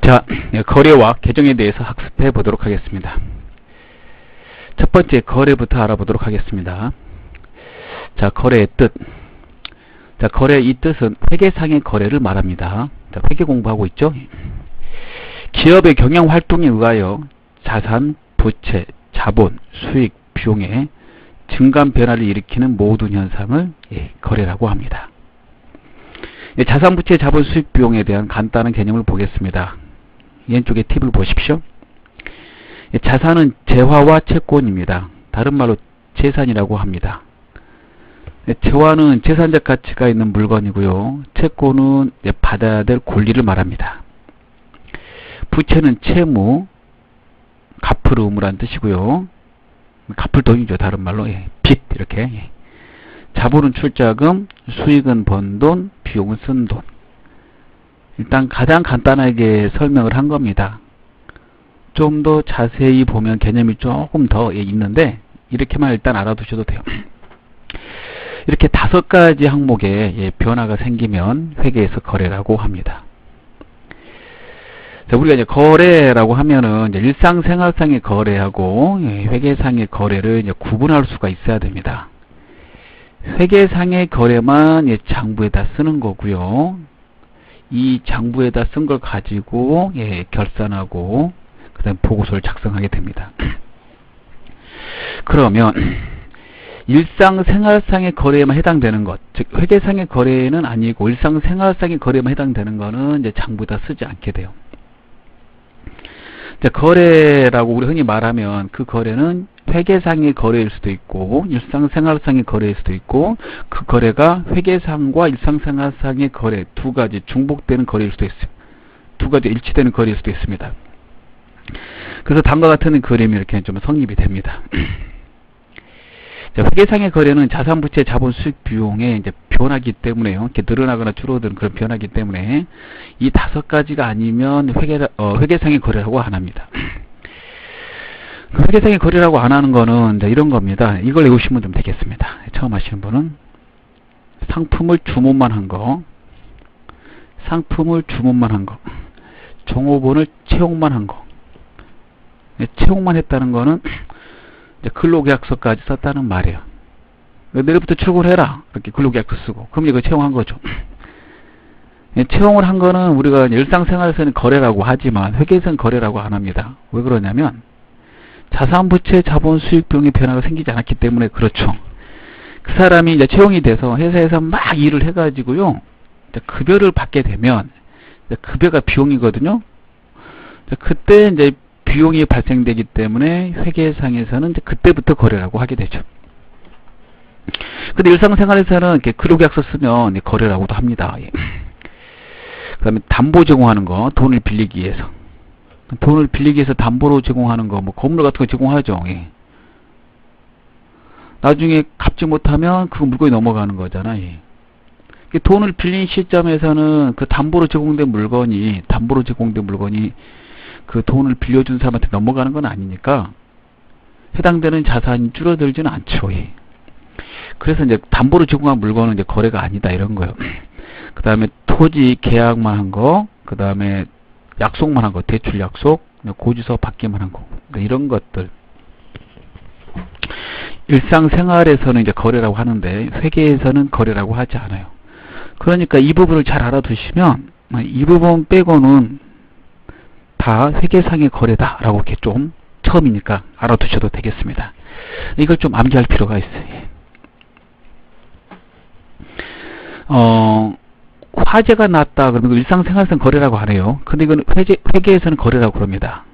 자, 거래와 계정에 대해서 학습해 보도록 하겠습니다. 첫 번째 거래부터 알아보도록 하겠습니다. 자, 거래의 뜻. 자, 거래의 이 뜻은 회계상의 거래를 말합니다. 자, 회계 공부하고 있죠? 기업의 경영 활동에 의하여 자산, 부채, 자본, 수익, 비용의 증감 변화를 일으키는 모든 현상을 거래라고 합니다. 자산, 부채, 자본, 수익, 비용에 대한 간단한 개념을 보겠습니다. 왼쪽에 팁을 보십시오. 자산은 재화와 채권입니다. 다른 말로 재산이라고 합니다. 재화는 재산적 가치가 있는 물건이고요. 채권은 받아야 될 권리를 말합니다. 부채는 채무, 갚을 의무란 뜻이고요. 갚을 돈이죠. 다른 말로 빚 이렇게. 자본은 출자금, 수익은 번 돈, 비용은 쓴 돈. 일단 가장 간단하게 설명을 한 겁니다. 좀 더 자세히 보면 개념이 조금 더 있는데 이렇게만 일단 알아두셔도 돼요. 이렇게 5가지 항목에 변화가 생기면 회계에서 거래라고 합니다. 자, 우리가 이제 거래라고 하면은 이제 일상생활상의 거래하고 회계상의 거래를 이제 구분할 수가 있어야 됩니다. 회계상의 거래만 장부에다 쓰는 거고요. 이 장부에다 쓴 걸 가지고 결산하고 그 다음에 보고서를 작성하게 됩니다. 그러면 일상생활상의 거래에만 해당되는 것, 즉 회계상의 거래는 아니고 일상생활상의 거래에만 해당되는 거는 이제 장부에다 쓰지 않게 돼요. 자, 거래라고 우리 흔히 말하면 그 거래는 회계상의 거래일 수도 있고 일상생활상의 거래일 수도 있고 그 거래가 회계상과 일상생활상의 거래 두 가지 중복되는 거래일 수도 있어요. 두 가지 일치되는 거래일 수도 있습니다. 그래서 다음과 같은 그림이 이렇게 좀 성립이 됩니다. 자, 회계상의 거래는 자산, 부채, 자본, 수익, 비용의 이제 변화기 때문에요. 이렇게 늘어나거나 줄어드는 그런 변화기 때문에 이 5가지가 아니면 회계상의 거래라고 안 합니다. 회계상의 거래라고 안 하는 거는 이제 이런 겁니다. 이걸 외우시면 좀 되겠습니다. 처음 하시는 분은 상품을 주문만 한 거, 종업원을 채용만 한 거. 채용만 했다는 거는 근로계약서까지 썼다는 말이에요. 내일부터 출근해라 이렇게 근로계약서 쓰고 그럼 이거 채용한 거죠. 채용을 한 거는 우리가 일상생활에서는 거래라고 하지만 회계에서는 거래라고 안 합니다. 왜 그러냐면 자산, 부채, 자본, 수익, 비용의 변화가 생기지 않았기 때문에 그렇죠. 그 사람이 이제 채용이 돼서 회사에서 막 일을 해가지고요, 급여를 받게 되면 급여가 비용이거든요. 그때 이제 비용이 발생되기 때문에 회계상에서는 이제 그때부터 거래라고 하게 되죠. 근데 일상생활에서는 이렇게 근로계약서 쓰면 거래라고도 합니다. 그 다음에 담보 제공하는 거, 돈을 빌리기 위해서. 돈을 빌리기 위해서 담보로 제공하는 거, 뭐 건물 같은 거 제공하죠. 나중에 갚지 못하면 그 물건이 넘어가는 거잖아. 돈을 빌린 시점에서는 그 담보로 제공된 물건이 그 돈을 빌려준 사람한테 넘어가는 건 아니니까 해당되는 자산이 줄어들지는 않죠. 그래서 이제 담보로 제공한 물건은 이제 거래가 아니다 이런 거예요. 그 다음에 토지 계약만 한 거, 그 다음에 약속만 한 거, 대출 약속, 고지서 받기만 한 거, 그러니까 이런 것들. 일상생활에서는 이제 거래라고 하는데 회계에서는 거래라고 하지 않아요. 그러니까 이 부분을 잘 알아두시면 이 부분 빼고는 다 회계상의 거래다라고 이렇게 좀 처음이니까 알아두셔도 되겠습니다. 이걸 좀 암기할 필요가 있어요. 화재가 났다 그러면 일상생활에서는 거래라고 안 해요. 근데 이건 회계에서는 거래라고 그럽니다.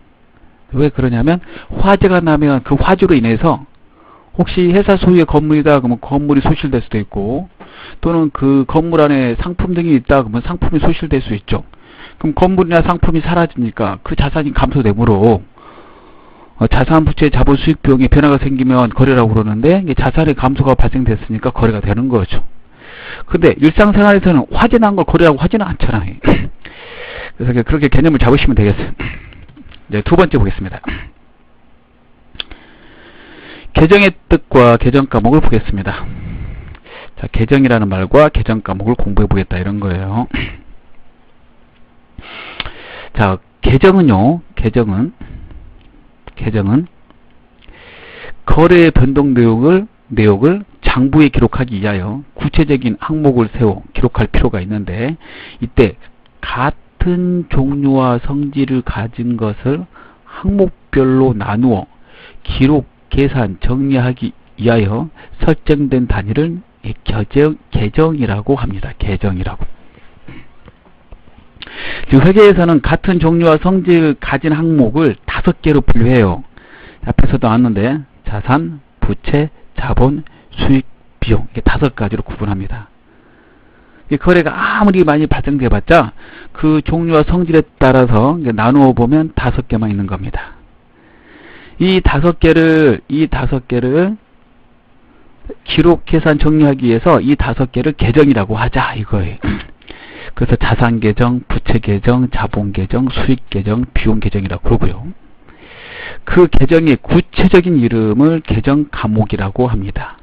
왜 그러냐면 화재가 나면 그 화재로 인해서 혹시 회사 소유의 건물이다 그러면 건물이 소실될 수도 있고 또는 그 건물 안에 상품 등이 있다 그러면 상품이 소실될 수 있죠. 그럼 건물이나 상품이 사라지니까 그 자산이 감소되므로 자산, 부채, 자본, 수익, 비용에 변화가 생기면 거래라고 그러는데 자산의 감소가 발생됐으니까 거래가 되는 거죠. 근데 일상생활에서는 화재 난 걸 거래라고 하지는 않잖아요. 그래서 그렇게 개념을 잡으시면 되겠어요. 이제 두 번째 보겠습니다. 계정의 뜻과 계정 과목을 보겠습니다. 자, 계정이라는 말과 계정 과목을 공부해 보겠다 이런 거예요. 자, 계정은요, 계정은 거래 변동 내역을 장부에 기록하기 위하여 구체적인 항목을 세워 기록할 필요가 있는데, 이때 같은 종류와 성질을 가진 것을 항목별로 나누어 기록, 계산, 정리하기 위하여 설정된 단위를 계정이라고 합니다. 계정이라고. 지금 회계에서는 같은 종류와 성질을 가진 항목을 5개로 분류해요. 앞에서도 나왔는데 자산, 부채, 자본, 수익, 비용, 이게 5가지로 구분합니다. 거래가 아무리 많이 발생돼봤자 그 종류와 성질에 따라서 나누어 보면 5개만 있는 겁니다. 이 5개를 기록, 계산, 정리하기 위해서 이 5개를 계정이라고 하자 이거예요. 그래서 자산 계정, 부채 계정, 자본 계정, 수익 계정, 비용 계정이라고 그러고요. 그 계정의 구체적인 이름을 계정 과목이라고 합니다.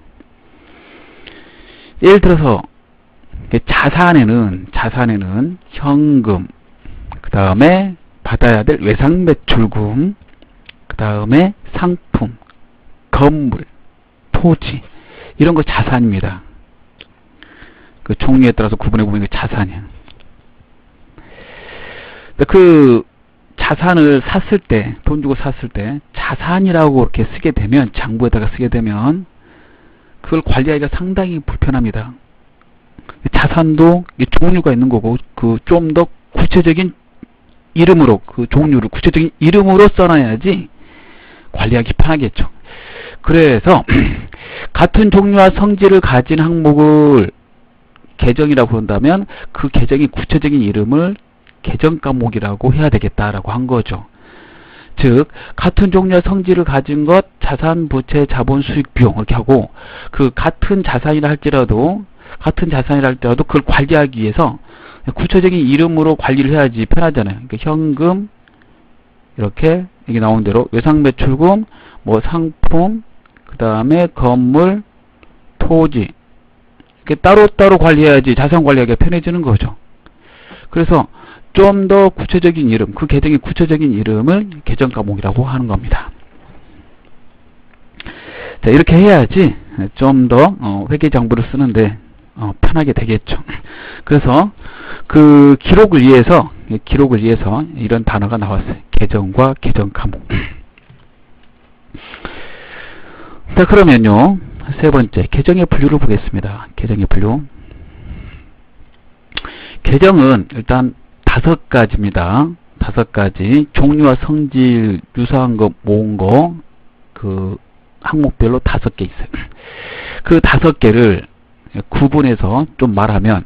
예를 들어서 자산에는 현금, 그 다음에 받아야 될 외상 매출금, 그 다음에 상품, 건물, 토지, 이런 거 자산입니다. 그 종류에 따라서 구분해 보면 자산이에요. 그 자산을 샀을 때, 돈 주고 샀을 때 자산이라고 이렇게 쓰게 되면, 장부에다가 쓰게 되면 그걸 관리하기가 상당히 불편합니다. 자산도 종류가 있는 거고, 그 좀 더 구체적인 이름으로, 그 종류를 구체적인 이름으로 써놔야지 관리하기 편하겠죠. 그래서 같은 종류와 성질을 가진 항목을 계정이라고 한다면 그 계정의 구체적인 이름을 계정 과목이라고 해야 되겠다라고 한 거죠. 즉 같은 종류와 성질을 가진 것, 자산, 부채, 자본, 수익, 비용 이렇게 하고, 그 같은 자산이라 할지라도 그걸 관리하기 위해서 구체적인 이름으로 관리를 해야지 편하잖아요. 그러니까 현금, 이렇게 여기 나온 대로 외상 매출금, 뭐 상품, 그 다음에 건물, 토지, 이렇게 따로따로 관리해야지 자산 관리하기가 편해지는 거죠. 그래서 좀 더 구체적인 이름, 그 계정의 구체적인 이름을 계정 과목이라고 하는 겁니다. 자, 이렇게 해야지 좀 더 회계 장부를 쓰는데 편하게 되겠죠. 그래서 그 기록을 위해서 이런 단어가 나왔어요. 계정과 계정 과목. 자, 그러면요, 세 번째 계정의 분류를 보겠습니다. 계정의 분류. 계정은 일단 5가지입니다. 5가지. 종류와 성질 유사한 거 모은 거, 그 항목별로 5개 있어요. 그 5개를 구분해서 좀 말하면,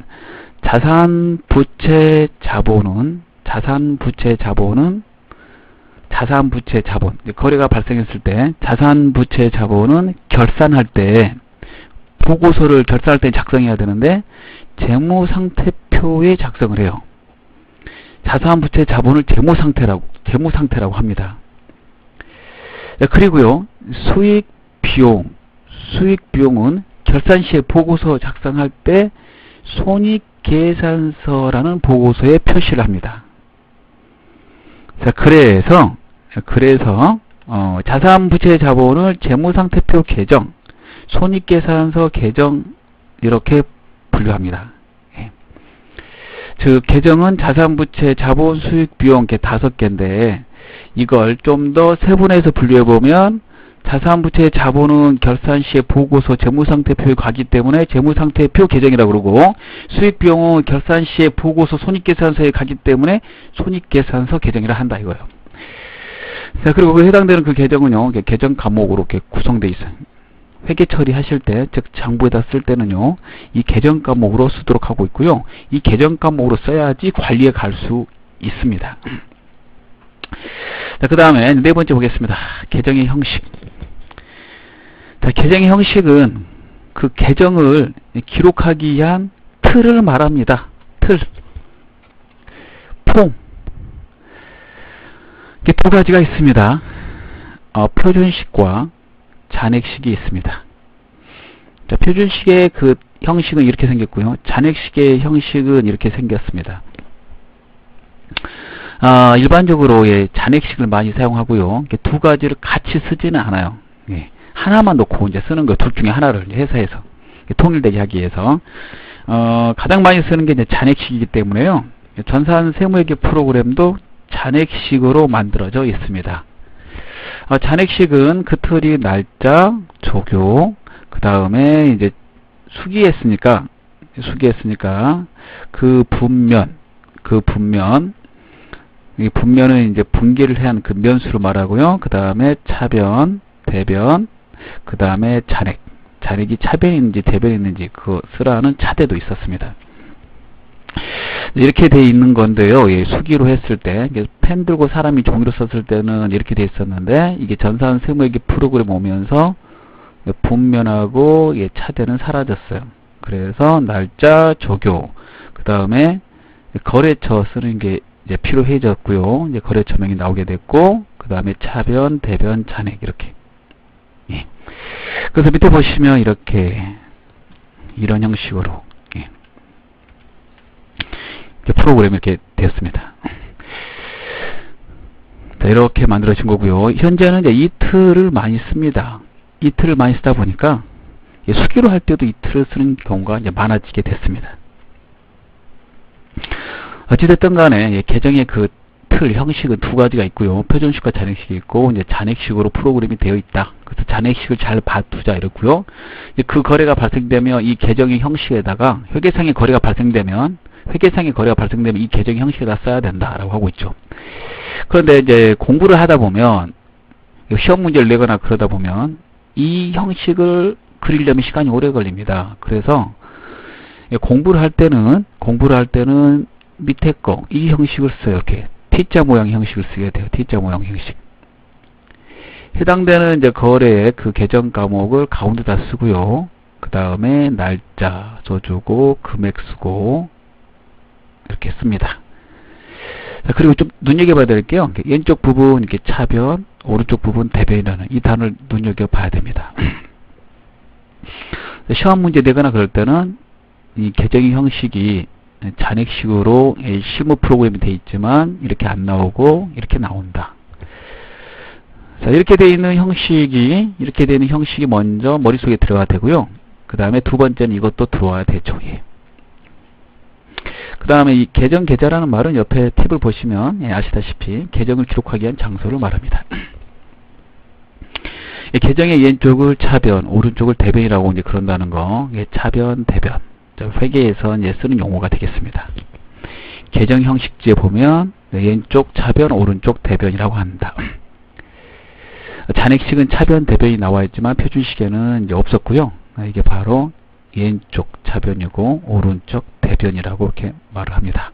자산, 부채, 자본은 거래가 발생했을 때 자산, 부채, 자본은 결산할 때, 보고서를 결산할 때 작성해야 되는데 재무상태표에 작성을 해요. 자산, 부채, 자본을 재무상태라고 합니다. 그리고요, 수익, 비용은 결산 시에 보고서 작성할 때 손익계산서라는 보고서에 표시를 합니다. 자, 그래서 자산, 부채, 자본을 재무상태표 계정, 손익계산서 계정 이렇게 분류합니다. 즉 계정은 자산, 부채, 자본, 수익, 비용 이렇게 5개인데, 이걸 좀 더 세분해서 분류해보면 자산, 부채, 자본은 결산 시에 보고서 재무상태표에 가기 때문에 재무상태표 계정이라고 그러고, 수익, 비용은 결산 시에 보고서 손익계산서에 가기 때문에 손익계산서 계정이라 한다 이거예요. 자, 그리고 그 해당되는 그 계정은요, 계정 과목으로 이렇게 구성되어 있어요. 회계 처리하실 때, 즉 장부에다 쓸 때는요, 이 계정 과목으로 쓰도록 하고 있고요. 이 계정 과목으로 써야지 관리에 갈 수 있습니다. 자, 그 다음에 네 번째 보겠습니다. 계정의 형식. 자, 계정의 형식은 그 계정을 기록하기 위한 틀을 말합니다. 틀, 폼. 이게 2가지가 있습니다. 표준식과 잔액식이 있습니다. 자, 표준식의 그 형식은 이렇게 생겼고요. 잔액식의 형식은 이렇게 생겼습니다. 일반적으로 예, 잔액식을 많이 사용하고요. 두 가지를 같이 쓰지는 않아요. 예, 하나만 놓고 이제 쓰는 거, 둘 중에 하나를 회사에서 통일되게 하기 위해서 가장 많이 쓰는 게 이제 잔액식이기 때문에요. 전산 세무회계 프로그램도 잔액식으로 만들어져 있습니다. 잔액식은 그 틀이 날짜, 조교, 그 다음에 이제 수기했으니까 그 분면, 이 분면은 이제 분기를 한 그 면수로 말하고요. 그 다음에 차변, 대변, 그 다음에 잔액이 차변인지 대변인지 그거 쓰라는 차대도 있었습니다. 이렇게 돼 있는 건데요. 예, 수기로 했을 때 펜 들고 사람이 종이로 썼을 때는 이렇게 돼 있었는데 이게 전산 세무회계 프로그램 오면서 분면하고 예, 차대는 사라졌어요. 그래서 날짜, 조교, 그 다음에 거래처 쓰는 게 이제 필요해졌고요. 이제 거래처명이 나오게 됐고, 그 다음에 차변, 대변, 잔액 이렇게. 예. 그래서 밑에 보시면 이렇게 이런 형식으로 예. 프로그램이 이렇게 됐습니다. 자, 이렇게 만들어진 거고요. 현재는 이제 이틀을 많이 씁니다. 이틀을 많이 쓰다 보니까 수기로 할 때도 이틀을 쓰는 경우가 이제 많아지게 됐습니다. 어찌됐든 간에 계정의 그 틀 형식은 두 가지가 있고요. 표준식과 잔액식이 있고 이제 잔액식으로 프로그램이 되어 있다. 그래서 잔액식을 잘 봐두자 이렇고요. 그 거래가 발생되면 이 계정의 형식에다가 회계상의 거래가 발생되면 이 계정의 형식에다 써야 된다라고 하고 있죠. 그런데 이제 공부를 하다 보면 시험 문제를 내거나 그러다 보면 이 형식을 그리려면 시간이 오래 걸립니다. 그래서 공부를 할 때는 밑에 거 이 형식을 써요. 이렇게 T자 모양 형식을 쓰게 돼요. T자 모양 형식. 해당되는 이제 거래의 그 계정 과목을 가운데다 쓰고요. 그 다음에 날짜 써주고 금액 쓰고 이렇게 씁니다. 자, 그리고 좀 눈여겨봐야 될게요. 왼쪽 부분 이렇게 차변, 오른쪽 부분 대변이라는 이 단어를 눈여겨봐야 됩니다. 시험 문제 내거나 그럴 때는 이 계정의 형식이 잔액식으로 실무 프로그램이 되어 있지만 이렇게 안 나오고 이렇게 나온다. 자, 이렇게 되어 있는 형식이 먼저 머릿속에 들어가야 되고요. 그 다음에 두 번째는 이것도 들어와야 되죠. 예. 그 다음에 이 계정 계좌라는 말은 옆에 팁을 보시면 아시다시피 계정을 기록하기 위한 장소를 말합니다. 계정의 왼쪽을 차변, 오른쪽을 대변이라고 이제 그런다는 거. 차변, 대변. 회계에서 이제 쓰는 용어가 되겠습니다. 계정 형식지에 보면 왼쪽 차변, 오른쪽 대변이라고 한다. 잔액식은 차변, 대변이 나와 있지만 표준식에는 이제 없었고요. 이게 바로 왼쪽 차변이고 오른쪽 대변이라고 이렇게 말을 합니다.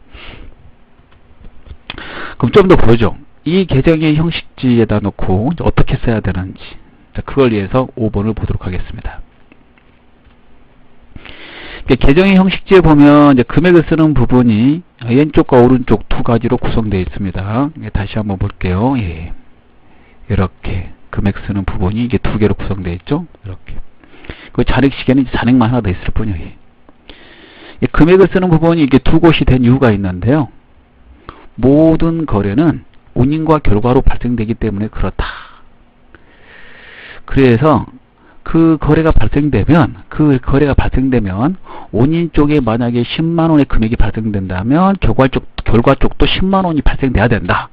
그럼 좀 더 보죠. 이 계정의 형식지에다 놓고 어떻게 써야 되는지. 자, 그걸 위해서 5번을 보도록 하겠습니다. 계정의 형식지에 보면 이제 금액을 쓰는 부분이 왼쪽과 오른쪽 두 가지로 구성되어 있습니다. 다시 한번 볼게요. 예. 이렇게 금액 쓰는 부분이 이게 두 개로 구성되어 있죠. 이렇게. 그 잔액식에는 잔액만 하나 더 있을 뿐이에요. 금액을 쓰는 부분이 이게 두 곳이 된 이유가 있는데요. 모든 거래는 운임과 결과로 발생되기 때문에 그렇다. 그래서 그 거래가 발생되면 운임 쪽에 만약에 10만원의 금액이 발생된다면 결과 쪽도 10만원이 발생돼야 된다.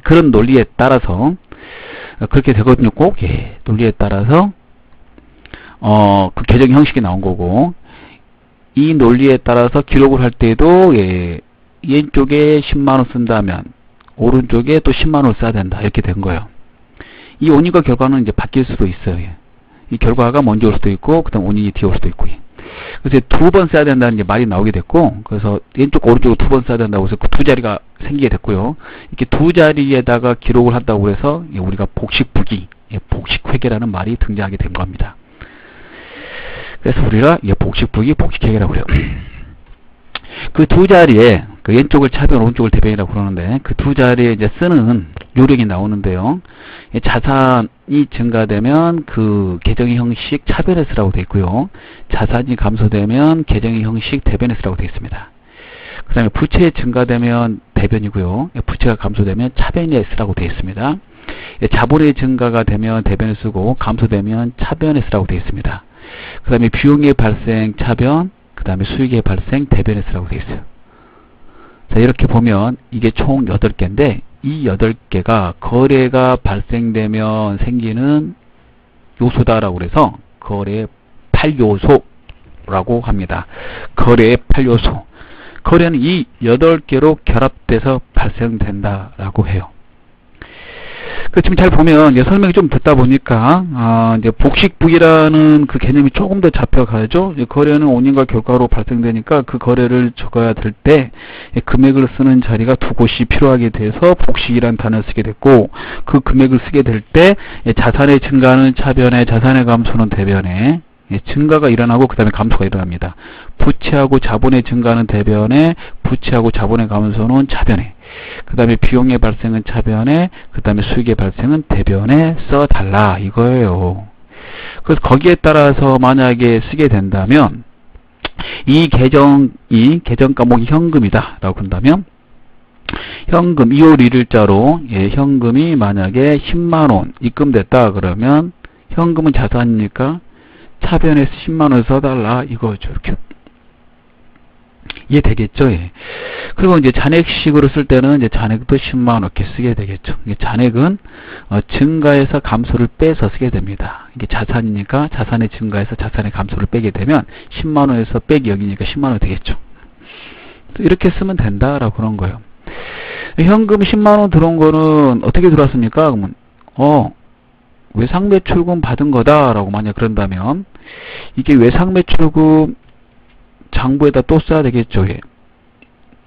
그런 논리에 따라서 그렇게 되거든요. 꼭 예, 논리에 따라서 그 계정 형식이 나온 거고, 이 논리에 따라서 기록을 할 때도 예, 왼쪽에 10만원 쓴다면 오른쪽에 또 10만원을 써야 된다. 이렇게 된 거예요. 이 운임과 결과는 이제 바뀔 수도 있어요. 예. 이 결과가 먼저 올 수도 있고, 그 다음 운임이 뒤에 올 수도 있고. 예. 그래서 두 번 써야 된다는 이제 말이 나오게 됐고, 그래서 왼쪽 오른쪽으로 두 번 써야 된다고 해서 그 두 자리가 생기게 됐고요. 이렇게 두 자리에다가 기록을 한다고 해서 우리가 복식부기, 복식회계라는 말이 등장하게 된 겁니다. 그래서 우리가 복식부기, 복식회계라고 그래요. 그 두 자리에 그 왼쪽을 차변, 오른쪽을 대변이라고 그러는데 그 두 자리에 이제 쓰는 요령이 나오는데요. 자산이 증가되면 그 계정의 형식 차변에 쓰라고 되어 있고요. 자산이 감소되면 계정의 형식 대변에 쓰라고 되어 있습니다. 그 다음에 부채 증가되면 대변이고요. 부채가 감소되면 차변에 S라고 되어 있습니다. 자본의 증가가 되면 대변을 쓰고 감소되면 차변에 S라고 되어 있습니다. 그 다음에 비용의 발생 차변, 그 다음에 수익의 발생 대변에 S라고 되어 있어요. 자, 이렇게 보면 이게 총 8개인데 이 8개가 거래가 발생되면 생기는 요소다라고 그래서 거래 8요소라고 합니다. 거래의 8요소. 거래는 이 8개로 결합돼서 발생된다라고 해요. 지금 잘 보면 이제 설명이 좀 듣다 보니까 이제 복식부기라는 그 개념이 조금 더 잡혀가죠. 이제 거래는 원인과 결과로 발생되니까 그 거래를 적어야 될 때 금액을 쓰는 자리가 두 곳이 필요하게 돼서 복식이라는 단어를 쓰게 됐고, 그 금액을 쓰게 될 때 자산의 증가는 차변에, 자산의 감소는 대변에 증가가 일어나고 그 다음에 감소가 일어납니다. 부채하고 자본의 증가는 대변에, 부채하고 자본의 감소는 차변에, 그 다음에 비용의 발생은 차변에, 그 다음에 수익의 발생은 대변에 써달라 이거예요. 그래서 거기에 따라서 만약에 쓰게 된다면 이 계정 과목이 현금이다 라고 한다면 현금 2월 1일자로 현금이 만약에 10만원 입금됐다 그러면 현금은 자산이니까 차변에서 10만원 써달라 이거죠. 이렇게 이해되겠죠? 예. 그리고 이제 잔액식으로 쓸 때는 이제 잔액도 10만원 이렇게 쓰게 되겠죠. 잔액은 증가해서 감소를 빼서 쓰게 됩니다. 이게 자산이니까 자산의 증가해서 자산의 감소를 빼게 되면 10만원에서 빼기 0이니까 10만원 되겠죠. 이렇게 쓰면 된다라고 그런 거예요. 현금 10만원 들어온 거는 어떻게 들어왔습니까? 그러면 외상매출금 받은 거다라고 만약 그런다면 이게 외상매출금 장부에다 또 써야 되겠죠. 예.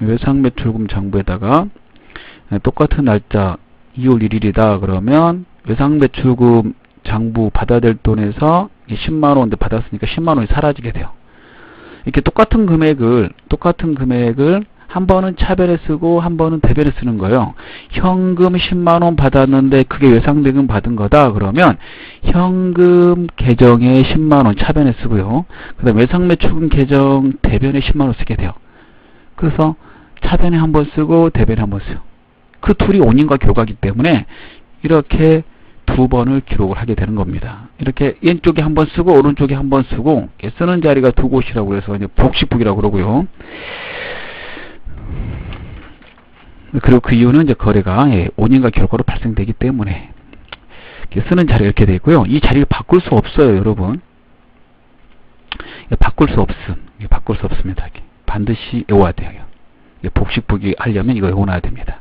외상매출금 장부에다가 똑같은 날짜 2월 1일이다 그러면 외상매출금 장부 받아야 될 돈에서 10만원 받았으니까 10만원이 사라지게 돼요. 이렇게 똑같은 금액을 한 번은 차변에 쓰고 한 번은 대변에 쓰는 거예요. 현금 10만원 받았는데 그게 외상대금 받은 거다 그러면 현금 계정에 10만원 차변에 쓰고요. 그 다음 외상매출금 계정 대변에 10만원 쓰게 돼요. 그래서 차변에 한 번 쓰고 대변에 한 번 써요. 그 둘이 원인과 결과이기 때문에 이렇게 두 번을 기록을 하게 되는 겁니다. 이렇게 왼쪽에 한 번 쓰고 오른쪽에 한 번 쓰고 쓰는 자리가 두 곳이라고 해서 이제 복식북이라고 그러고요. 그리고 그 이유는 이제 거래가 원인과 결과로 발생되기 때문에 쓰는 자리가 이렇게 되어 있고요. 이 자리를 바꿀 수 없어요, 여러분. 바꿀 수 없습니다. 반드시 외워야 돼요. 복식북이 하려면 이거 외워놔야 됩니다.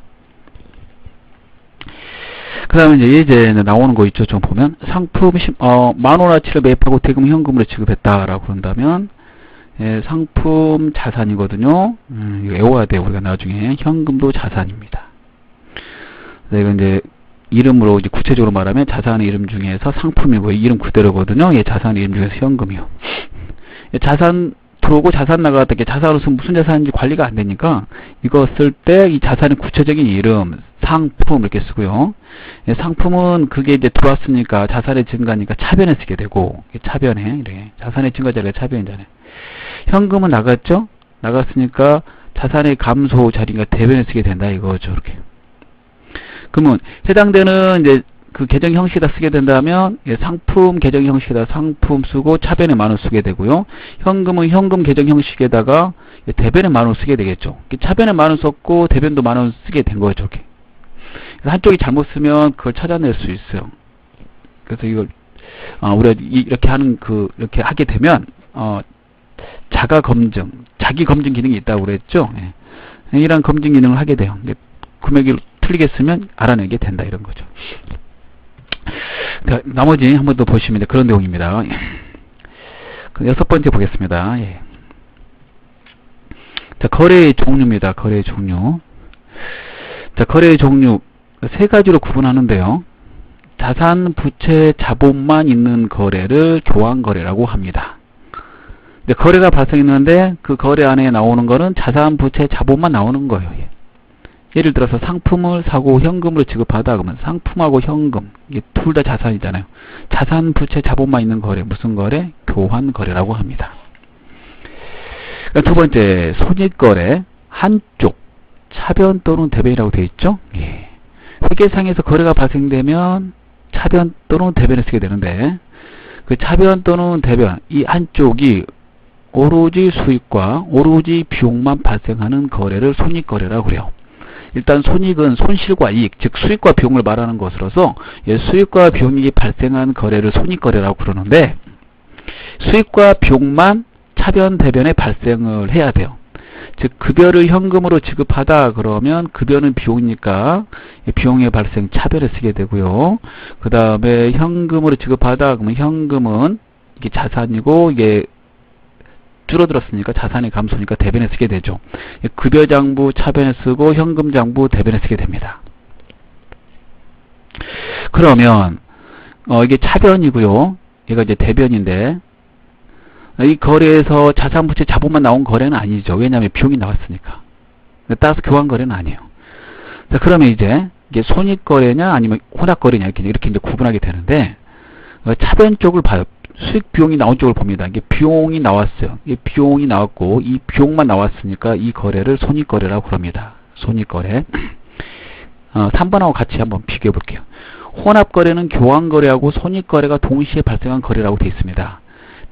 그 다음에 이제 나오는 거 있죠. 좀 보면 상품 10,000원어치를 매입하고 대금 현금으로 지급했다라고 그런다면 상품 자산이거든요. 이거 외워야 돼요. 우리가 나중에 현금도 자산입니다. 이거 이제 이름으로 이제 구체적으로 말하면 자산의 이름 중에서 상품이고 이름 그대로거든요. 자산의 이름 중에서 현금이요. 자산 들어오고 자산 나갔다 자산으로서 무슨 자산인지 관리가 안 되니까 이거 쓸 때 이 자산의 구체적인 이름 상품 이렇게 쓰고요. 상품은 그게 이제 들어왔으니까 자산의 증가니까 차변에 쓰게 되고 차변에 이렇게 자산의 증가 자리가 차변이잖아요. 현금은 나갔죠? 나갔으니까 자산의 감소 자리가 대변에 쓰게 된다 이거죠. 이렇게. 그러면 해당되는 이제 그 계정 형식에다 쓰게 된다면 상품 계정 형식에다 상품 쓰고 차변에 만원 쓰게 되고요. 현금은 현금 계정 형식에다가 대변에 만원 쓰게 되겠죠. 차변에 만원 썼고 대변도 만원 쓰게 된 거죠. 이렇게. 한쪽이 잘못 쓰면 그걸 찾아낼 수 있어요. 그래서 이걸 우리가 이렇게 하는 이렇게 하게 되면 자기 검증 기능이 있다고 그랬죠. 이런 검증 기능을 하게 돼요. 금액이 틀리게 쓰면 알아내게 된다 이런 거죠. 나머지 한 번 더 보시면 그런 내용입니다. 여섯 번째 보겠습니다. 자, 거래의 종류입니다. 거래의 종류. 자, 거래의 종류 세 가지로 구분하는데요. 자산, 부채, 자본만 있는 거래를 교환거래라고 합니다. 거래가 발생했는데 그 거래 안에 나오는 거는 자산, 부채, 자본만 나오는 거예요. 예를 들어서 상품을 사고 현금으로 지급하다 그러면 상품하고 현금 이게 둘 다 자산이잖아요. 자산, 부채, 자본만 있는 거래 무슨 거래? 교환거래라고 합니다. 두 번째 손익거래 한쪽 차변 또는 대변이라고 되어 있죠. 예. 회계상에서 거래가 발생되면 차변 또는 대변을 쓰게 되는데, 그 차변 또는 대변, 이 한쪽이 오로지 수익과 오로지 비용만 발생하는 거래를 손익거래라고 그래요. 일단 손익은 손실과 이익, 즉 수익과 비용을 말하는 것으로서 수익과 비용이 발생한 거래를 손익거래라고 그러는데, 수익과 비용만 차변 대변에 발생을 해야 돼요. 즉 급여를 현금으로 지급하다 그러면 급여는 비용이니까 비용의 발생 차변에 쓰게 되고요. 그 다음에 현금으로 지급하다 그러면 현금은 이게 자산이고 이게 줄어들었으니까 자산의 감소니까 대변에 쓰게 되죠. 급여 장부 차변에 쓰고 현금 장부 대변에 쓰게 됩니다. 그러면 이게 차변이고요. 얘가 이제 대변인데, 이 거래에서 자산부채 자본만 나온 거래는 아니죠. 왜냐하면 비용이 나왔으니까. 따라서 교환거래는 아니에요. 자, 그러면 이제 이게 손익거래냐 아니면 혼합거래냐 이렇게 이제 구분하게 되는데, 차변 쪽을 봐요. 수익 비용이 나온 쪽을 봅니다. 이게 비용이 나왔어요. 이 비용이 나왔고 이 비용만 나왔으니까 이 거래를 손익거래라고 그럽니다. 손익거래. 3번하고 같이 한번 비교해 볼게요. 혼합거래는 교환거래하고 손익거래가 동시에 발생한 거래라고 되어 있습니다.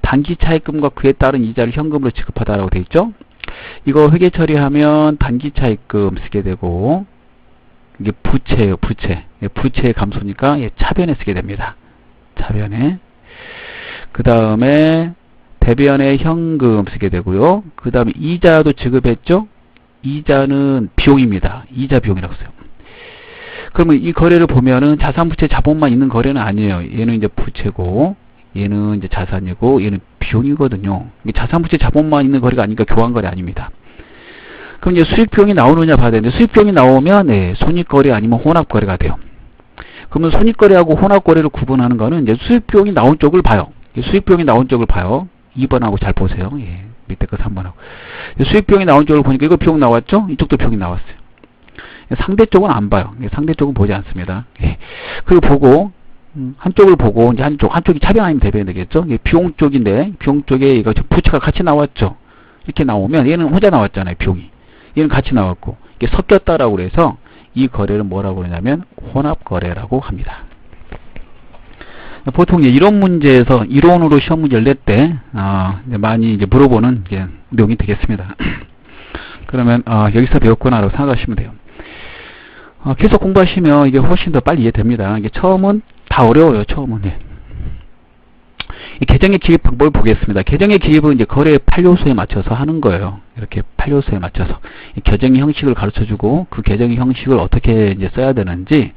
단기 차입금과 그에 따른 이자를 현금으로 지급하다라고 되어 있죠. 이거 회계 처리하면 단기 차입금 쓰게 되고, 이게 부채예요. 부채의 감소니까 차변에 쓰게 됩니다. 차변에. 그 다음에 대변에 현금 쓰게 되고요. 그 다음에 이자도 지급했죠. 이자는 비용입니다. 이자 비용이라고 써요. 그러면 이 거래를 보면은 자산부채 자본만 있는 거래는 아니에요. 얘는 이제 부채고 얘는 이제 자산이고 얘는 비용이거든요. 자산부채 자본만 있는 거래가 아니니까 교환거래 아닙니다. 그럼 이제 수익 비용이 나오느냐 봐야 되는데, 수익 비용이 나오면 손익거래 아니면 혼합거래가 돼요. 그러면 손익거래하고 혼합거래를 구분하는 거는 이제 수익 비용이 나온 쪽을 봐요. 수익 비용이 나온 쪽을 봐요. 2번하고 잘 보세요. 밑에 거 3번하고. 수익 비용이 나온 쪽을 보니까 이거 비용 나왔죠? 이쪽도 비용이 나왔어요. 상대 쪽은 안 봐요. 상대 쪽은 보지 않습니다. 그리고 보고 한쪽을 보고 이제 한쪽이 차변 아니면 대변이 되겠죠? 비용 쪽인데 비용 쪽에 이거 부채가 같이 나왔죠. 이렇게 나오면 얘는 혼자 나왔잖아요. 비용이. 얘는 같이 나왔고 이게 섞였다라고 그래서 이 거래를 뭐라고 그러냐면 혼합거래라고 합니다. 보통 이런 문제에서 이론으로 시험 문제를 낼 때 많이 이제 물어보는 내용이 되겠습니다. 그러면 여기서 배웠구나라고 생각하시면 돼요. 계속 공부하시면 이게 훨씬 더 빨리 이해됩니다. 이게 처음은 다 어려워요. 처음은. 이 계정의 기입 방법을 보겠습니다. 계정의 기입은 이제 거래의 8요소에 맞춰서 하는 거예요. 이렇게 8요소에 맞춰서 이 계정의 형식을 가르쳐주고 그 계정의 형식을 어떻게 이제 써야 되는지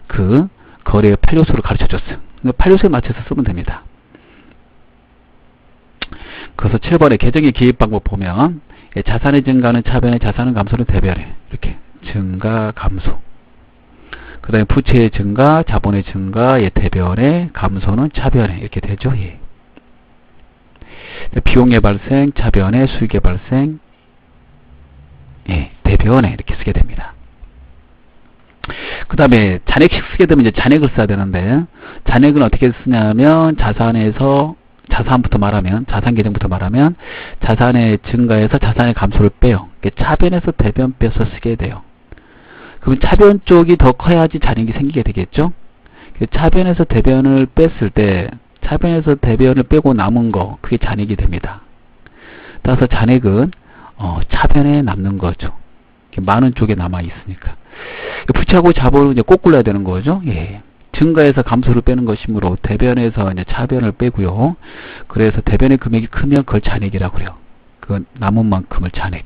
그 거래의 8요소를 가르쳐줬어요. 8요소에 맞춰서 쓰면 됩니다. 그래서 7번에 계정의 기입 방법 보면 자산의 증가는 차변에, 자산은 감소는 대변에, 이렇게 증가 감소. 그 다음에 부채의 증가, 자본의 증가, 대변에, 감소는 차변에 이렇게 되죠. 비용의 발생, 차변에, 수익의 발생, 대변에 이렇게 쓰게 됩니다. 그 다음에 잔액식 쓰게 되면 이제 잔액을 써야 되는데, 잔액은 어떻게 쓰냐면 자산부터 말하면, 자산 계정부터 말하면 자산의 증가에서 자산의 감소를 빼요. 차변에서 대변 빼서 쓰게 돼요. 그럼 차변 쪽이 더 커야지 잔액이 생기게 되겠죠. 차변에서 대변을 뺐을 때 차변에서 대변을 빼고 남은 거, 그게 잔액이 됩니다. 따라서 잔액은 차변에 남는 거죠. 많은 쪽에 남아 있으니까. 부채하고 자본을 이제 거꾸로 해야 되는 거죠. 증가해서 감소를 빼는 것이므로 대변에서 이제 차변을 빼고요. 그래서 대변의 금액이 크면 그걸 잔액이라고 그래요. 그 남은 만큼을 잔액.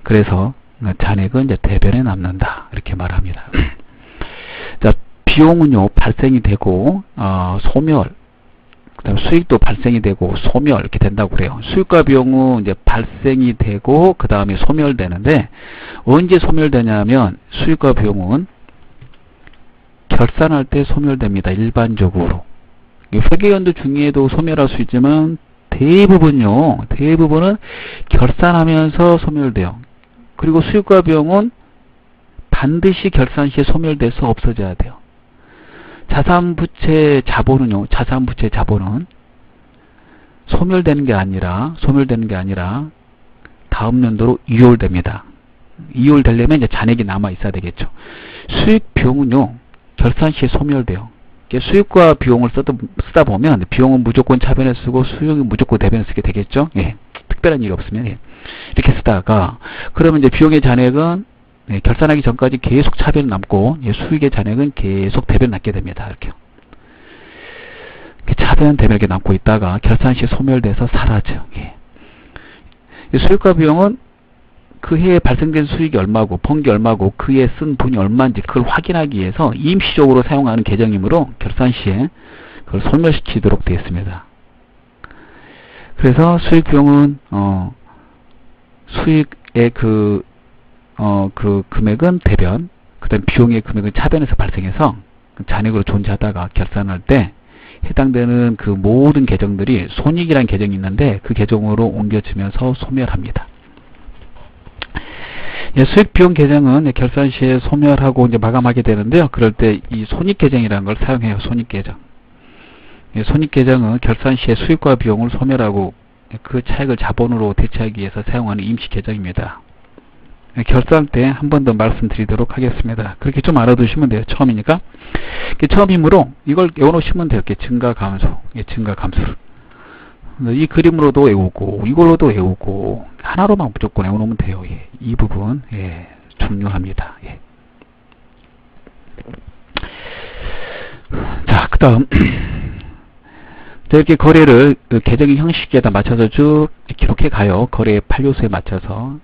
그래서 잔액은 이제 대변에 남는다, 이렇게 말합니다. 자, 비용은요 발생이 되고 소멸, 그다음에 수익도 발생이 되고 소멸 이렇게 된다고 그래요. 수익과 비용은 이제 발생이 되고 그 다음에 소멸되는데, 언제 소멸되냐면 수익과 비용은 결산할 때 소멸됩니다. 일반적으로. 회계연도 중에도 소멸할 수 있지만 대부분은 결산하면서 소멸돼요. 그리고 수익과 비용은 반드시 결산 시에 소멸돼서 없어져야 돼요. 자산부채 자본은 소멸되는 게 아니라 다음 연도로 유효됩니다. 이율 되려면 이제 잔액이 남아 있어야 되겠죠. 수익 비용은요, 결산 시에 소멸돼요. 수익과 비용을 쓰다 보면 비용은 무조건 차변에 쓰고 수익은 무조건 대변에 쓰게 되겠죠. 예. 특별한 일이 없으면 예. 이렇게 쓰다가 그러면 이제 비용의 잔액은 예, 결산하기 전까지 계속 차변 남고 예, 수익의 잔액은 계속 대변 남게 됩니다. 이렇게 차변 대변 이렇게 남고 있다가 결산 시 소멸돼서 사라져. 예. 수익과 비용은 그 해에 발생된 수익이 얼마고 번기 얼마고 그 해에 쓴 돈이 얼마인지 그걸 확인하기 위해서 임시적으로 사용하는 계정이므로 결산 시에 그걸 소멸시키도록 되어 있습니다. 그래서 수익 비용은 수익의 그 금액은 대변, 그 다음 비용의 금액은 차변에서 발생해서 잔액으로 존재하다가 결산할 때 해당되는 그 모든 계정들이 손익이라는 계정이 있는데 그 계정으로 옮겨지면서 소멸합니다. 예, 수익 비용 계정은 결산 시에 소멸하고 이제 마감하게 되는데요. 그럴 때 이 손익 계정이라는 걸 사용해요. 손익 계정. 예, 손익 계정은 결산 시에 수익과 비용을 소멸하고 그 차액을 자본으로 대체하기 위해서 사용하는 임시 계정입니다. 예, 결산 때 한 번 더 말씀드리도록 하겠습니다. 그렇게 좀 알아두시면 돼요. 처음이니까. 처음이므로 이걸 외워놓으시면 돼요. 증가 감소, 예, 증가 감소를. 이 그림으로도 외우고 이걸로도 외우고 하나로만 무조건 외워놓으면 돼요. 예, 이 부분 예, 중요합니다. 예. 자, 그 다음 이렇게 거래를 계정의 형식에다 맞춰서 쭉 기록해 가요. 거래의 8요소에 맞춰서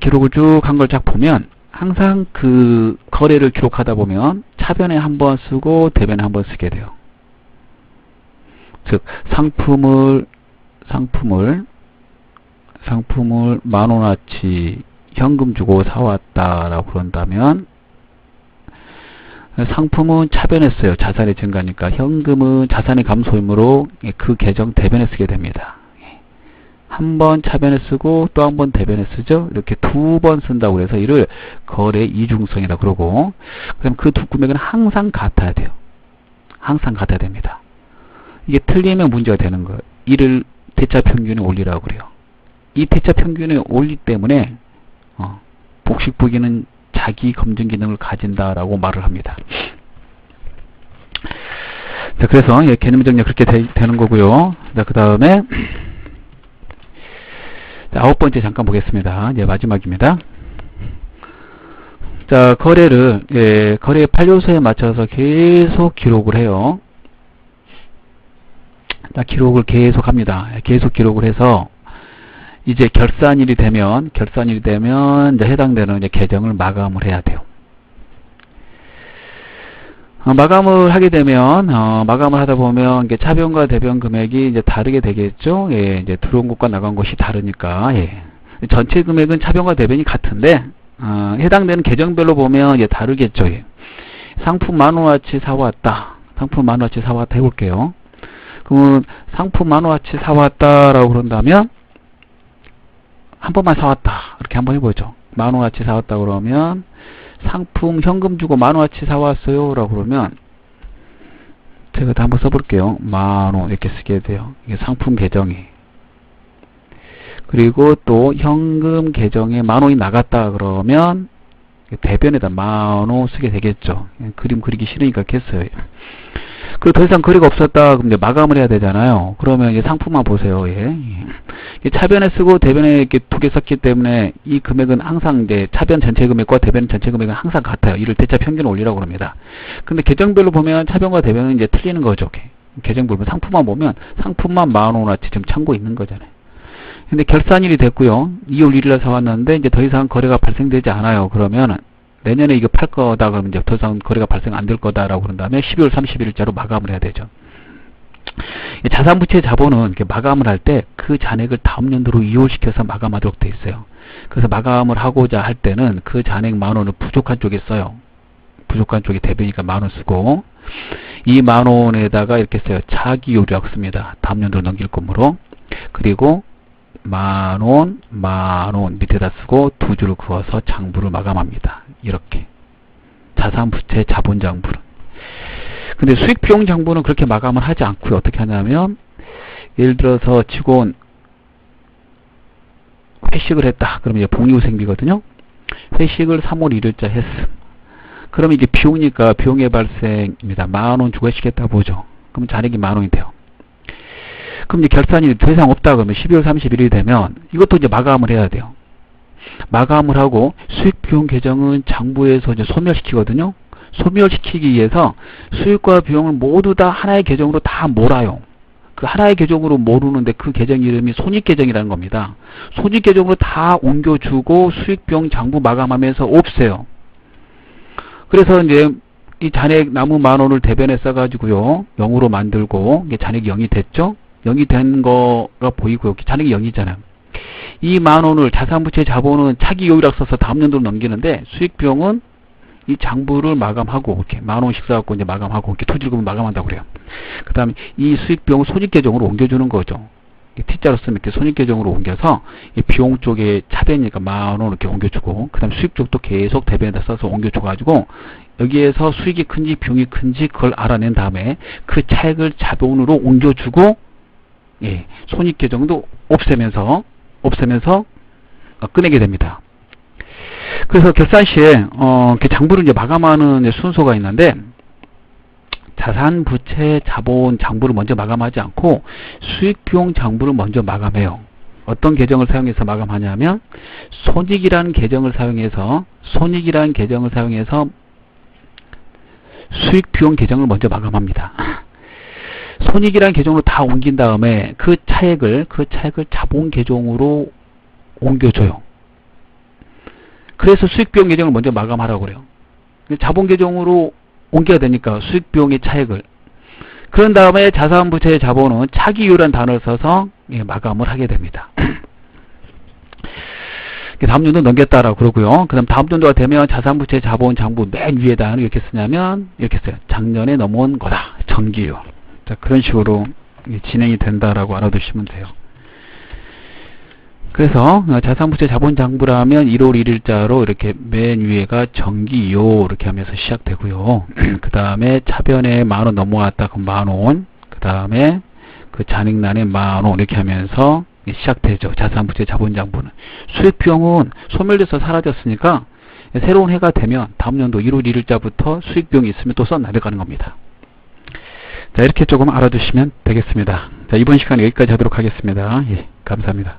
기록을 쭉 한 걸 쫙 보면 항상 그 거래를 기록하다 보면 차변에 한번 쓰고 대변에 한번 쓰게 돼요. 즉 상품을 10,000원어치 현금 주고 사왔다라고 그런다면 상품은 차변에 써요. 자산의 증가니까. 현금은 자산의 감소이므로 그 계정 대변에 쓰게 됩니다. 한 번 차변에 쓰고 또 한 번 대변에 쓰죠. 이렇게 두 번 쓴다고 해서 이를 거래 이중성이라고 그러고, 그럼 그 두 금액은 항상 같아야 돼요. 항상 같아야 됩니다. 이게 틀리면 문제가 되는 거예요. 이를 대차 평균에 올리라고 그래요. 이 대차 평균에 올리기 때문에 복식 부기는 자기 검증 기능을 가진다라고 말을 합니다. 자, 그래서 예, 개념 정리가 그렇게 되는 거고요. 자, 그 다음에 아홉 번째 잠깐 보겠습니다. 이제 마지막입니다. 자, 거래를 예, 거래의 8요소에 맞춰서 계속 기록을 해요. 자, 기록을 계속 합니다. 계속 기록을 해서 이제 결산일이 되면 이제 해당되는 이제 계정을 마감을 해야 돼요. 마감을 하게 되면 마감을 하다 보면 이게 차변과 대변 금액이 이제 다르게 되겠죠. 예, 이제 들어온 것과 나간 것이 다르니까 예. 전체 금액은 차변과 대변이 같은데 해당되는 계정별로 보면 이제 다르겠죠. 예. 상품 10,000원어치 사왔다. 상품 10,000원어치 사왔다 해볼게요. 그러면 상품 10,000원어치 사왔다라고 그런다면 한 번만 사왔다. 이렇게 한번 해보죠. 10,000원어치 사왔다 그러면 상품 현금 주고 10,000원어치 사왔어요 라고 그러면 제가 다 한번 써볼게요. 10,000원 이렇게 쓰게 돼요. 이게 상품 계정이. 그리고 또 현금 계정에 10,000원이 나갔다 그러면 대변에다 10,000원 쓰게 되겠죠. 그림 그리기 싫으니까 했어요. 그리고 더 이상 거래가 없었다 그럼 이제 마감을 해야 되잖아요. 그러면 이제 상품만 보세요. 예. 차변에 쓰고 대변에 이렇게 두 개 썼기 때문에 이 금액은 항상 이제 차변 전체 금액과 대변 전체 금액은 항상 같아요. 이를 대차 평균을 올리라고 합니다. 근데 계정별로 보면 차변과 대변은 이제 틀리는 거죠. 계정별로 상품만 보면 상품만 10,000원어치 지금 참고 있는 거잖아요. 근데 결산일이 됐고요. 2월 1일에 사왔는데 이제 더 이상 거래가 발생되지 않아요. 그러면 내년에 이거 팔 거다 그러면 이제 더 이상 거래가 발생 안 될 거다라고 그런 다음에 12월 31일자로 마감을 해야 되죠. 자산부채 자본은 이렇게 마감을 할 때 그 잔액을 다음 연도로 이월시켜서 마감하도록 되어 있어요. 그래서 마감을 하고자 할 때는 그 잔액 10,000원을 부족한 쪽에 써요. 부족한 쪽에 대변이니까 10,000원 쓰고 이 10,000원에다가 이렇게 써요. 차기요리라고 씁니다. 다음 연도로 넘길 거므로. 그리고 10,000원, 10,000원 밑에다 쓰고 두 줄을 그어서 장부를 마감합니다. 이렇게. 자산부채 자본장부는. 근데 수익비용 장부는 그렇게 마감을 하지 않고요. 어떻게 하냐면 예를 들어서 직원 회식을 했다. 그러면 이제 복리후생비거든요. 회식을 3월 1일자 했음. 그러면 이게 비용이니까 비용의 발생입니다. 10,000원 주고 회식했다 보죠. 그럼 잔액이 10,000원이 돼요. 그럼 이제 결산이 더 이상 없다 그러면 12월 31일이 되면 이것도 이제 마감을 해야 돼요. 마감을 하고 수익 비용 계정은 장부에서 이제 소멸시키거든요. 소멸시키기 위해서 수익과 비용을 모두 다 하나의 계정으로 다 몰아요. 그 하나의 계정으로 모르는데 그 계정 이름이 손익계정이라는 겁니다. 손익계정으로 다 옮겨주고 수익 비용 장부 마감하면서 없애요. 그래서 이제 이 잔액 남은 10,000원을 대변에 써가지고요 0으로 만들고 이게 잔액이 0이 됐죠. 0이 된 거가 보이고요. 잔액이 0이잖아요. 이 10,000원을 자산부채 자본은 차기 요율학 써서 다음 연도로 넘기는데 수익 비용은 이 장부를 마감하고 이렇게 10,000원씩 써갖고 이제 마감하고 이렇게 토지금을 마감한다고 그래요. 그 다음에 이 수익 비용을 손익계정으로 옮겨주는 거죠. T자로 쓰면 이렇게 손익계정으로 옮겨서 이 비용 쪽에 차대니까 10,000원 이렇게 옮겨주고 그 다음에 수익 쪽도 계속 대변에다 써서 옮겨줘가지고 여기에서 수익이 큰지 비용이 큰지 그걸 알아낸 다음에 그 차액을 자본으로 옮겨주고 예, 손익계정도 없애면서 꺼내게 됩니다. 그래서 결산 시에 장부를 이제 마감하는 순서가 있는데 자산, 부채, 자본, 장부를 먼저 마감하지 않고 수익, 비용, 장부를 먼저 마감해요. 어떤 계정을 사용해서 마감하냐면 손익이라는 계정을 사용해서 수익, 비용 계정을 먼저 마감합니다. 손익이라는 계정으로 다 옮긴 다음에 그 차액을 자본 계정으로 옮겨줘요. 그래서 수익, 비용 계정을 먼저 마감하라고 그래요. 자본 계정으로 옮겨야 되니까 수익, 비용의 차액을. 그런 다음에 자산, 부채, 자본은 차기율이라는 단어를 써서 마감을 하게 됩니다. 다음 연도 넘겼다라고 그러고요. 그 다음 다음 연도가 되면 자산, 부채, 자본, 장부 맨 위에다 이렇게 쓰냐면 이렇게 써요. 작년에 넘어온 거다. 정기율. 자, 그런 식으로 진행이 된다라고 알아두시면 돼요. 그래서 자산, 부채, 자본, 장부라면 1월 1일자로 이렇게 맨 위에가 정기요 이렇게 하면서 시작되고요. 그 다음에 차변에 10,000원 넘어왔다 그럼 10,000원. 그 다음에 그 잔액란에 10,000원 이렇게 하면서 시작되죠. 자산, 부채, 자본, 장부는. 수익 비용은 소멸돼서 사라졌으니까 새로운 해가 되면 다음 연도 1월 1일자부터 수익 비용이 있으면 또 써나가는 겁니다. 자, 이렇게 조금 알아두시면 되겠습니다. 자, 이번 시간 여기까지 하도록 하겠습니다. 예, 감사합니다.